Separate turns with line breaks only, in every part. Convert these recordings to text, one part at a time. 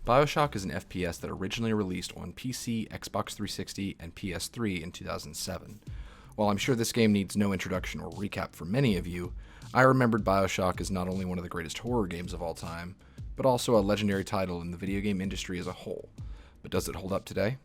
Bioshock is an FPS that originally released on PC, Xbox 360, and PS3 in 2007. While I'm sure this game needs no introduction or recap for many of you, I remembered Bioshock as not only one of the greatest horror games of all time, but also a legendary title in the video game industry as a whole. But does it hold up today?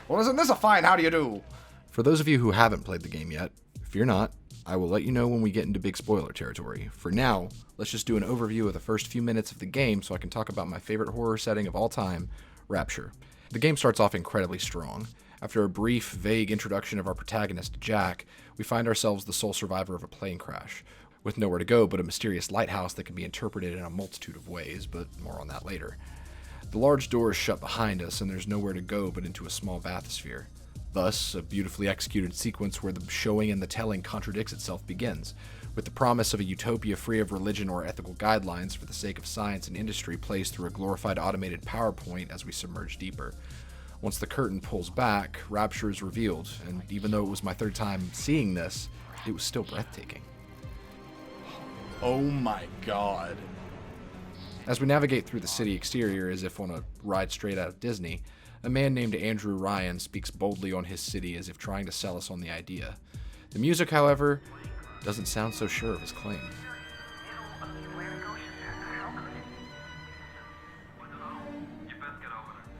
Well, isn't this a fine how do you do?
For those of you who haven't played the game yet, fear not, I will let you know when we get into big spoiler territory. For now, let's just do an overview of the first few minutes of the game so I can talk about my favorite horror setting of all time, Rapture. The game starts off incredibly strong. After a brief, vague introduction of our protagonist, Jack, we find ourselves the sole survivor of a plane crash, with nowhere to go but a mysterious lighthouse that can be interpreted in a multitude of ways, but more on that later. The large door is shut behind us, and there's nowhere to go but into a small bathysphere. Thus, a beautifully executed sequence where the showing and the telling contradicts itself begins, with the promise of a utopia free of religion or ethical guidelines for the sake of science and industry placed through a glorified automated PowerPoint as we submerge deeper. Once the curtain pulls back, Rapture is revealed, and even though it was my third time seeing this, it was still breathtaking.
Oh my god.
As we navigate through the city exterior as if on a ride straight out of Disney, a man named Andrew Ryan speaks boldly on his city as if trying to sell us on the idea. The music, however, doesn't sound so sure of his claim.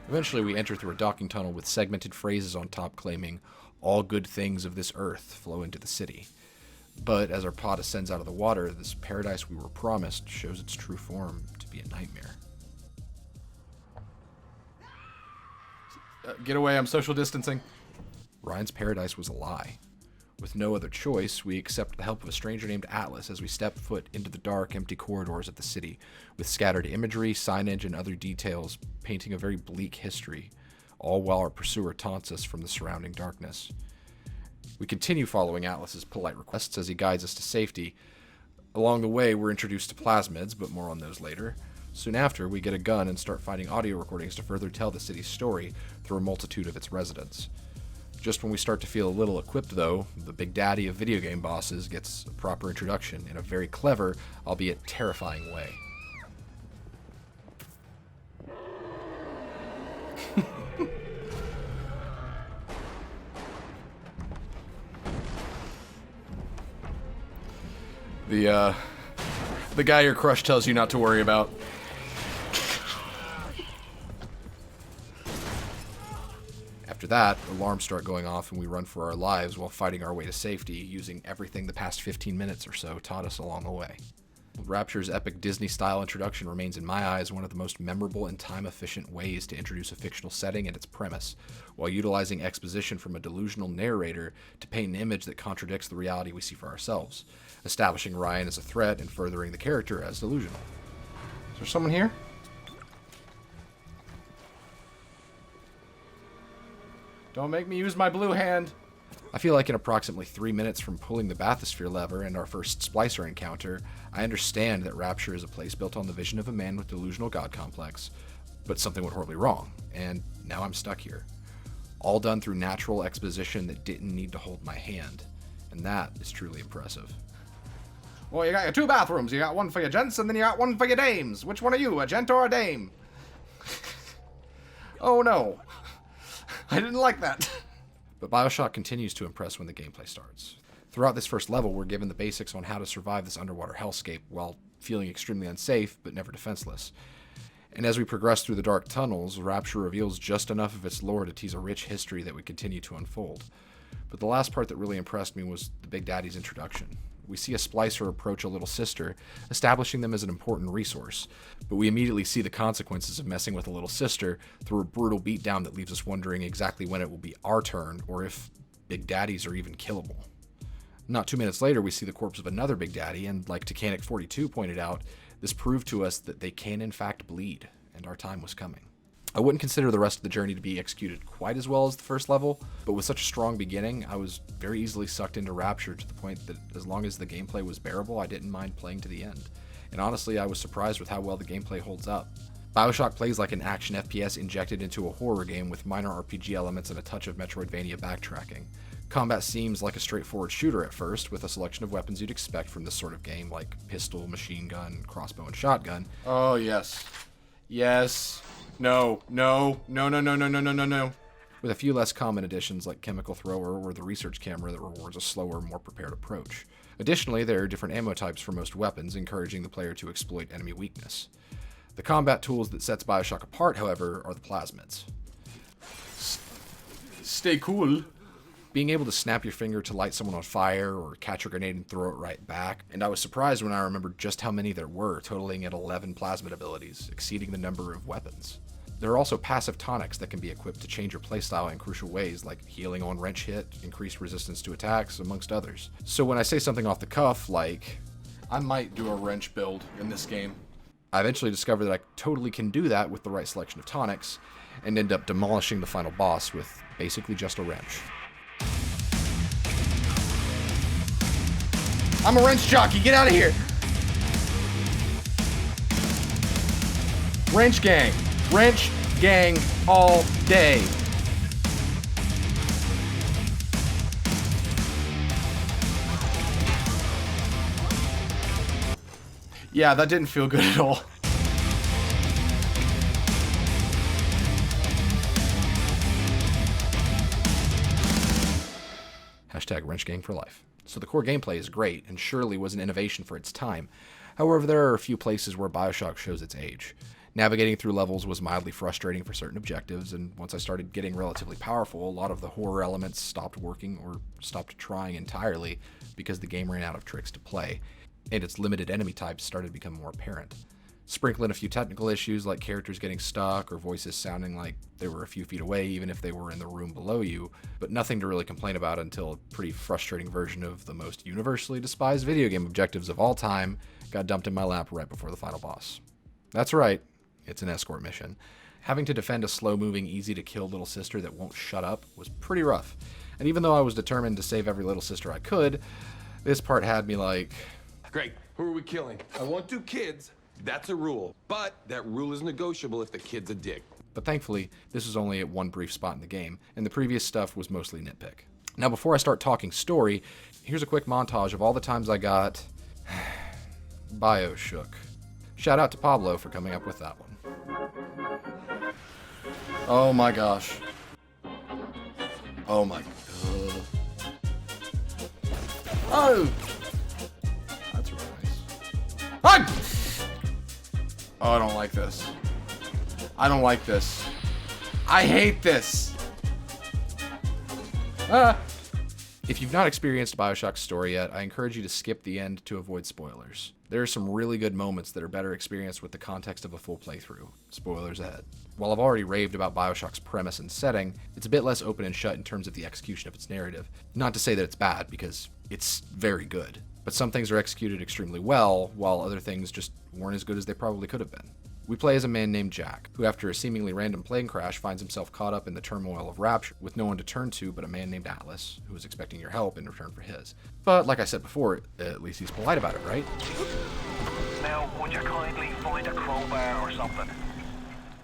Eventually, we enter through a docking tunnel with segmented phrases on top claiming, "All good things of this earth flow into the city." But as our pod ascends out of the water, this paradise we were promised shows its true form to be a nightmare.
Get away, I'm social distancing.
Ryan's paradise was a lie. With no other choice, we accept the help of a stranger named Atlas as we step foot into the dark, empty corridors of the city, with scattered imagery, signage, and other details painting a very bleak history, all while our pursuer taunts us from the surrounding darkness. We continue following Atlas's polite requests as he guides us to safety. Along the way, we're introduced to plasmids, but more on those later. Soon after, we get a gun and start finding audio recordings to further tell the city's story through a multitude of its residents. Just when we start to feel a little equipped, though, the big daddy of video game bosses gets a proper introduction in a very clever, albeit terrifying way.
The guy your crush tells you not to worry about.
After that, alarms start going off and we run for our lives while fighting our way to safety, using everything the past 15 minutes or so taught us along the way. Rapture's epic Disney-style introduction remains, in my eyes, one of the most memorable and time-efficient ways to introduce a fictional setting and its premise, while utilizing exposition from a delusional narrator to paint an image that contradicts the reality we see for ourselves, establishing Ryan as a threat and furthering the character as delusional.
Is there someone here? Don't make me use my blue hand.
I feel like in approximately 3 minutes from pulling the bathysphere lever and our first splicer encounter, I understand that Rapture is a place built on the vision of a man with delusional god complex, but something went horribly wrong, and now I'm stuck here. All done through natural exposition that didn't need to hold my hand, and that is truly impressive.
Well, you got your two bathrooms. You got one for your gents, and then you got one for your dames. Which one are you, a gent or a dame? Oh no. I didn't like that.
But Bioshock continues to impress when the gameplay starts. Throughout this first level, we're given the basics on how to survive this underwater hellscape while feeling extremely unsafe but never defenseless. And as we progress through the dark tunnels, Rapture reveals just enough of its lore to tease a rich history that would continue to unfold. But the last part that really impressed me was the Big Daddy's introduction. We see a splicer approach a little sister, establishing them as an important resource, but we immediately see the consequences of messing with a little sister through a brutal beatdown that leaves us wondering exactly when it will be our turn, or if Big Daddies are even killable. Not 2 minutes later, we see the corpse of another Big Daddy, and like Tacanic42 pointed out, this proved to us that they can in fact bleed, and our time was coming. I wouldn't consider the rest of the journey to be executed quite as well as the first level, but with such a strong beginning, I was very easily sucked into Rapture to the point that as long as the gameplay was bearable, I didn't mind playing to the end. And honestly, I was surprised with how well the gameplay holds up. Bioshock plays like an action FPS injected into a horror game with minor RPG elements and a touch of Metroidvania backtracking. Combat seems like a straightforward shooter at first, with a selection of weapons you'd expect from this sort of game, like pistol, machine gun, crossbow, and shotgun.
Oh, yes. Yes.
No, no, no, no, no, no, no, no, no, no. With a few less common additions like Chemical Thrower or the Research Camera that rewards a slower, more prepared approach. Additionally, there are different ammo types for most weapons, encouraging the player to exploit enemy weakness. The combat tools that sets Bioshock apart, however, are the plasmids.
Stay cool.
Being able to snap your finger to light someone on fire or catch a grenade and throw it right back, and I was surprised when I remembered just how many there were, totaling at 11 plasmid abilities, exceeding the number of weapons. There are also passive tonics that can be equipped to change your playstyle in crucial ways, like healing on wrench hit, increased resistance to attacks, amongst others. So when I say something off the cuff, like,
I might do a wrench build in this game.
I eventually discovered that I totally can do that with the right selection of tonics, and end up demolishing the final boss with basically just a wrench.
I'm a wrench jockey, get out of here! Wrench gang. Wrench gang all day. Yeah, that didn't feel good at all.
Hashtag wrench gang for life. So the core gameplay is great, and surely was an innovation for its time. However, there are a few places where Bioshock shows its age. Navigating through levels was mildly frustrating for certain objectives, and once I started getting relatively powerful, a lot of the horror elements stopped working or stopped trying entirely because the game ran out of tricks to play, and its limited enemy types started to become more apparent. Sprinkle in a few technical issues like characters getting stuck or voices sounding like they were a few feet away even if they were in the room below you, but nothing to really complain about until a pretty frustrating version of the most universally despised video game objectives of all time got dumped in my lap right before the final boss. That's right, it's an escort mission. Having to defend a slow-moving, easy-to-kill little sister that won't shut up was pretty rough, and even though I was determined to save every little sister I could, this part had me like...
Great, who are we killing? I want 2 kids. That's a rule, but that rule is negotiable if the kid's a dick.
But thankfully, this was only at one brief spot in the game, and the previous stuff was mostly nitpick. Now before I start talking story, here's a quick montage of all the times I got... Bioshock. Shout out to Pablo for coming up with that one.
Oh my gosh.
Oh my...
Oh!
That's really nice.
Ah! Oh, I don't like this. I don't like this. I hate this. Ah!
If you've not experienced Bioshock's story yet, I encourage you to skip the end to avoid spoilers. There are some really good moments that are better experienced with the context of a full playthrough. Spoilers ahead. While I've already raved about Bioshock's premise and setting, it's a bit less open and shut in terms of the execution of its narrative. Not to say that it's bad, because it's very good. But some things are executed extremely well, while other things just weren't as good as they probably could have been. We play as a man named Jack, who after a seemingly random plane crash finds himself caught up in the turmoil of Rapture, with no one to turn to but a man named Atlas, who is expecting your help in return for his. But like I said before, at least he's polite about it, right?
Now, would you kindly find a crowbar or something?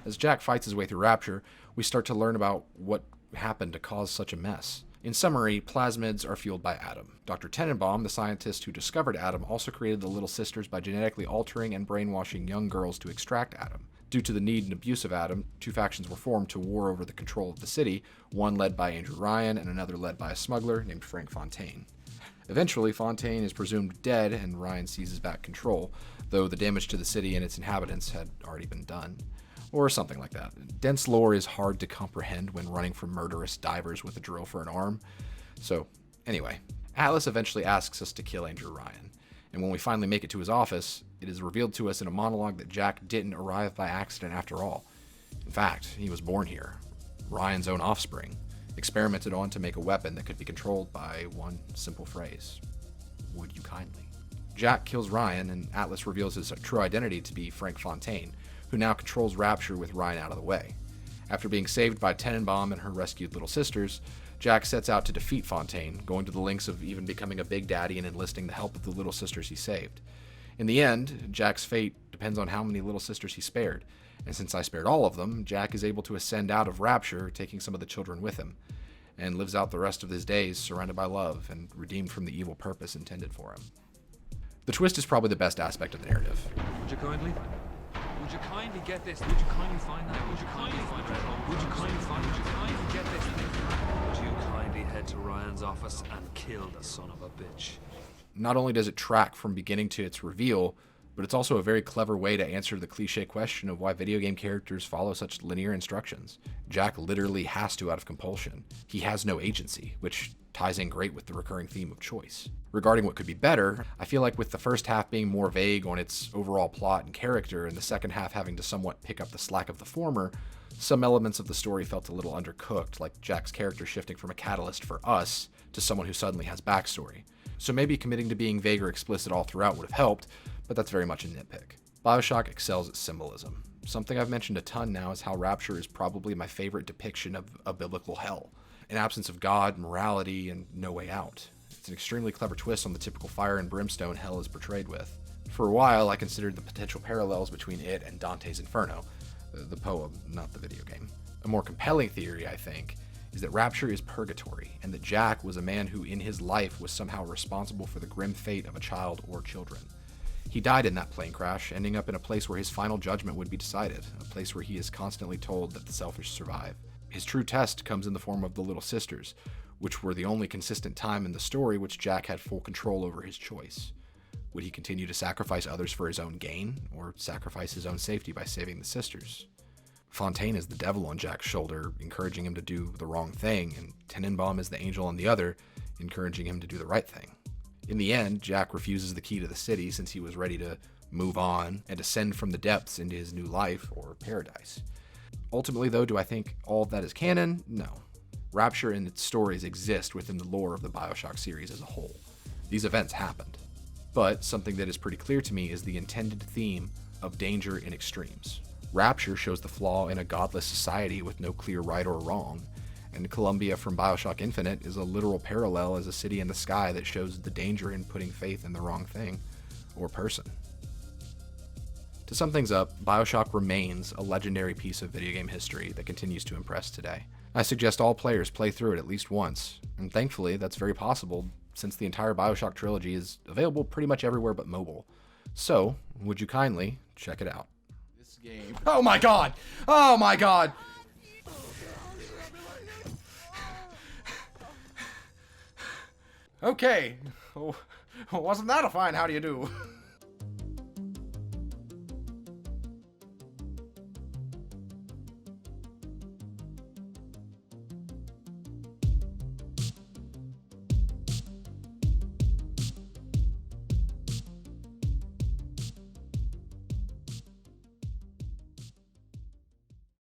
As Jack fights his way through Rapture, we start to learn about what happened to cause such a mess. In summary, plasmids are fueled by Adam. Dr. Tenenbaum, the scientist who discovered Adam, also created the Little Sisters by genetically altering and brainwashing young girls to extract Adam. Due to the need and abuse of Adam, 2 factions were formed to war over the control of the city, one led by Andrew Ryan and another led by a smuggler named Frank Fontaine. Eventually, Fontaine is presumed dead and Ryan seizes back control, though the damage to the city and its inhabitants had already been done. Or something like that. Dense lore is hard to comprehend when running from murderous divers with a drill for an arm. So, anyway, Atlas eventually asks us to kill Andrew Ryan. And when we finally make it to his office, it is revealed to us in a monologue that Jack didn't arrive by accident after all. In fact, he was born here. Ryan's own offspring, experimented on to make a weapon that could be controlled by one simple phrase. Would you kindly? Jack kills Ryan, and Atlas reveals his true identity to be Frank Fontaine, who now controls Rapture with Ryan out of the way. After being saved by Tenenbaum and her rescued little sisters, Jack sets out to defeat Fontaine, going to the lengths of even becoming a big daddy and enlisting the help of the little sisters he saved. In the end, Jack's fate depends on how many little sisters he spared, and since I spared all of them, Jack is able to ascend out of Rapture, taking some of the children with him, and lives out the rest of his days surrounded by love and redeemed from the evil purpose intended for him. The twist is probably the best aspect of the narrative.
Would you kindly? Would you kindly get this? Would you kindly find that? Would you kindly find that? Would you kindly find? Would you kindly get this thing? Would you kindly head to Ryan's office and kill the son of a bitch?
Not only does it track from beginning to its reveal, but it's also a very clever way to answer the cliche question of why video game characters follow such linear instructions. Jack literally has to out of compulsion. He has no agency, which ties in great with the recurring theme of choice. Regarding what could be better, I feel like with the first half being more vague on its overall plot and character, and the second half having to somewhat pick up the slack of the former, some elements of the story felt a little undercooked, like Jack's character shifting from a catalyst for us to someone who suddenly has backstory. So maybe committing to being vague or explicit all throughout would have helped, but that's very much a nitpick. Bioshock excels at symbolism. Something I've mentioned a ton now is how Rapture is probably my favorite depiction of a biblical hell, an absence of God, morality, and no way out. It's an extremely clever twist on the typical fire and brimstone hell is portrayed with. For a while, I considered the potential parallels between it and Dante's Inferno, the poem, not the video game. A more compelling theory, I think, is that Rapture is purgatory, and that Jack was a man who in his life was somehow responsible for the grim fate of a child or children. He died in that plane crash, ending up in a place where his final judgment would be decided, a place where he is constantly told that the selfish survive. His true test comes in the form of the Little Sisters, which were the only consistent time in the story which Jack had full control over his choice. Would he continue to sacrifice others for his own gain, or sacrifice his own safety by saving the sisters? Fontaine is the devil on Jack's shoulder, encouraging him to do the wrong thing, and Tenenbaum is the angel on the other, encouraging him to do the right thing. In the end, Jack refuses the key to the city since he was ready to move on and ascend from the depths into his new life, or paradise. Ultimately, though, do I think all of that is canon? No. Rapture and its stories exist within the lore of the Bioshock series as a whole. These events happened. But something that is pretty clear to me is the intended theme of danger in extremes. Rapture shows the flaw in a godless society with no clear right or wrong, and Columbia from Bioshock Infinite is a literal parallel as a city in the sky that shows the danger in putting faith in the wrong thing or person. To sum things up, Bioshock remains a legendary piece of video game history that continues to impress today. I suggest all players play through it at least once, and thankfully that's very possible since the entire Bioshock trilogy is available pretty much everywhere but mobile. So, would you kindly check it out?
This game. Oh my god! Oh my god! Okay. Oh, wasn't that a fine how do you do?